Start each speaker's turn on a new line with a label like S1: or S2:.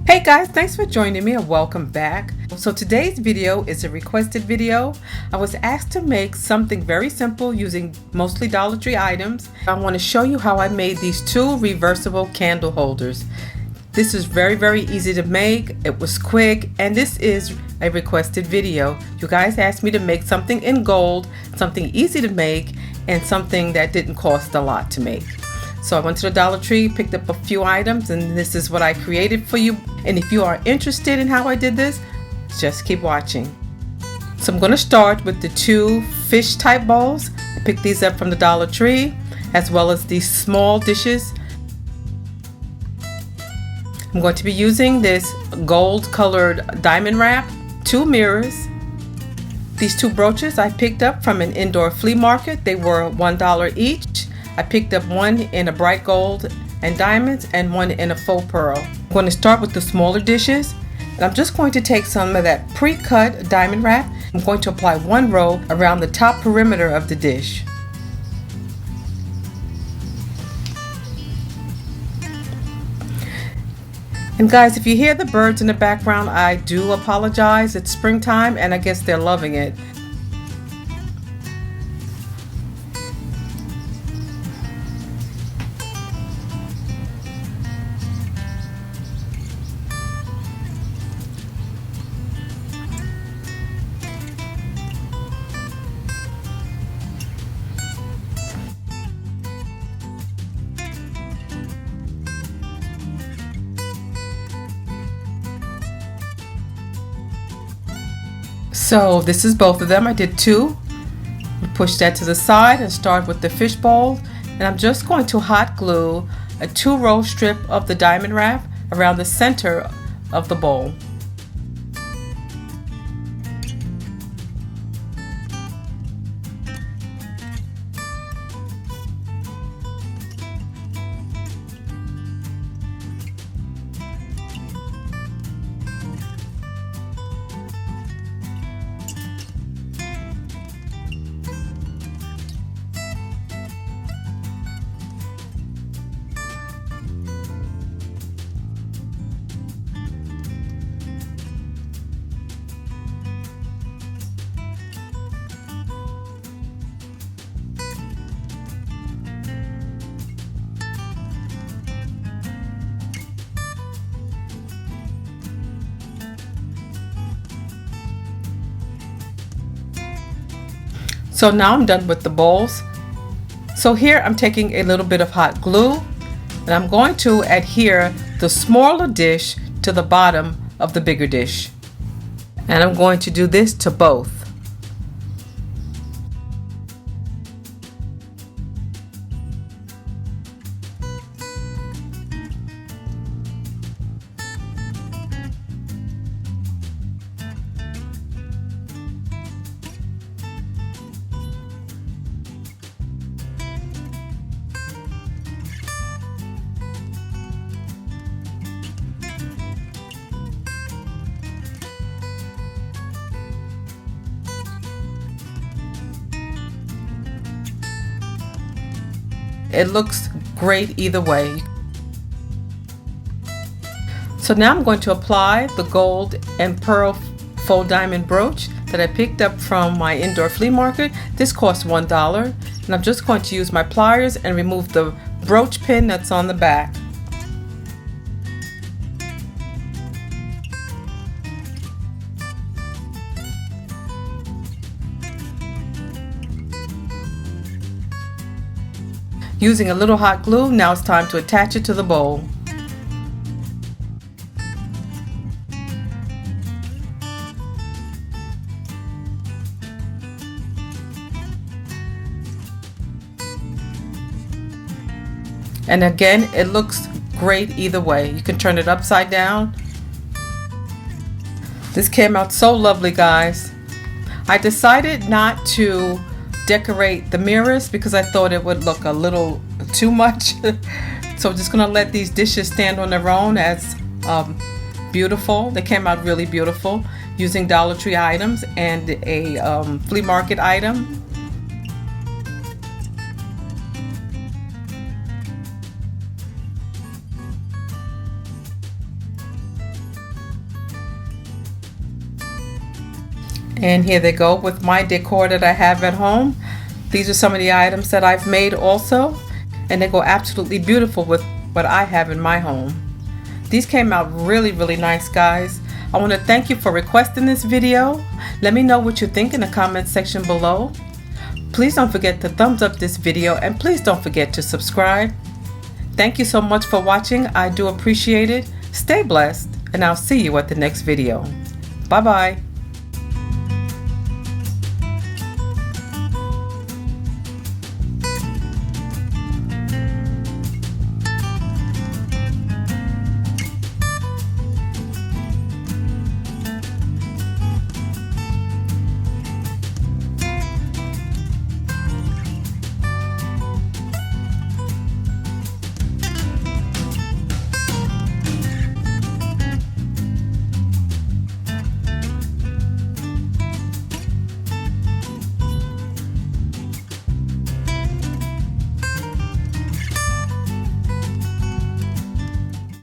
S1: Hey guys, thanks for joining me and welcome back. So today's video is a requested video. I was asked to make something very simple using mostly Dollar Tree items. I want to show you how I made these two reversible candle holders. This is very easy to make. It was quick, and this is a requested video. You guys asked me to make something in gold, something easy to make, and something that didn't cost a lot to make. So I went to the Dollar Tree, picked up a few items, and this is what I created for you. And if you are interested in how I did this, just keep watching. So I'm going to start with the two fish type bowls. I picked these up from the Dollar Tree, as well as these small dishes. I'm going to be using this gold colored diamond wrap, two mirrors. These two brooches I picked up from an indoor flea market. They were $1 each. I picked up one in a bright gold and diamonds and one in a faux pearl. I'm going to start with the smaller dishes, and I'm just going to take some of that pre-cut diamond wrap. I'm going to apply one row around the top perimeter of the dish. And guys, if you hear the birds in the background, I do apologize. It's springtime and I guess they're loving it. So this is both of them. I did two. Push that to the side and start with the fish bowl. And I'm just going to hot glue a 2-row strip of the diamond wrap around the center of the bowl. So now I'm done with the bowls. So here I'm taking a little bit of hot glue and I'm going to adhere the smaller dish to the bottom of the bigger dish. And I'm going to do this to both. It looks great either way. So now I'm going to apply the gold and pearl faux diamond brooch that I picked up from my indoor flea market. This cost $1, and I'm just going to use my pliers and remove the brooch pin that's on the back. Using a little hot glue, now it's time to attach it to the bowl. And again, it looks great either way. You can turn it upside down. This came out so lovely, guys. I decided not to decorate the mirrors because I thought it would look a little too much. So I'm just gonna let these dishes stand on their own as beautiful. They came out really beautiful using Dollar Tree items and a flea market item. And here they go with my decor that I have at home. These are some of the items that I've made also, and they go absolutely beautiful with what I have in my home. These came out really nice, guys. I want to thank you for requesting this video. Let me know what you think in the comment section below. Please don't forget to thumbs up this video, and please don't forget to subscribe. Thank you so much for watching. I do appreciate it. Stay blessed, and I'll see you at the next video. Bye bye.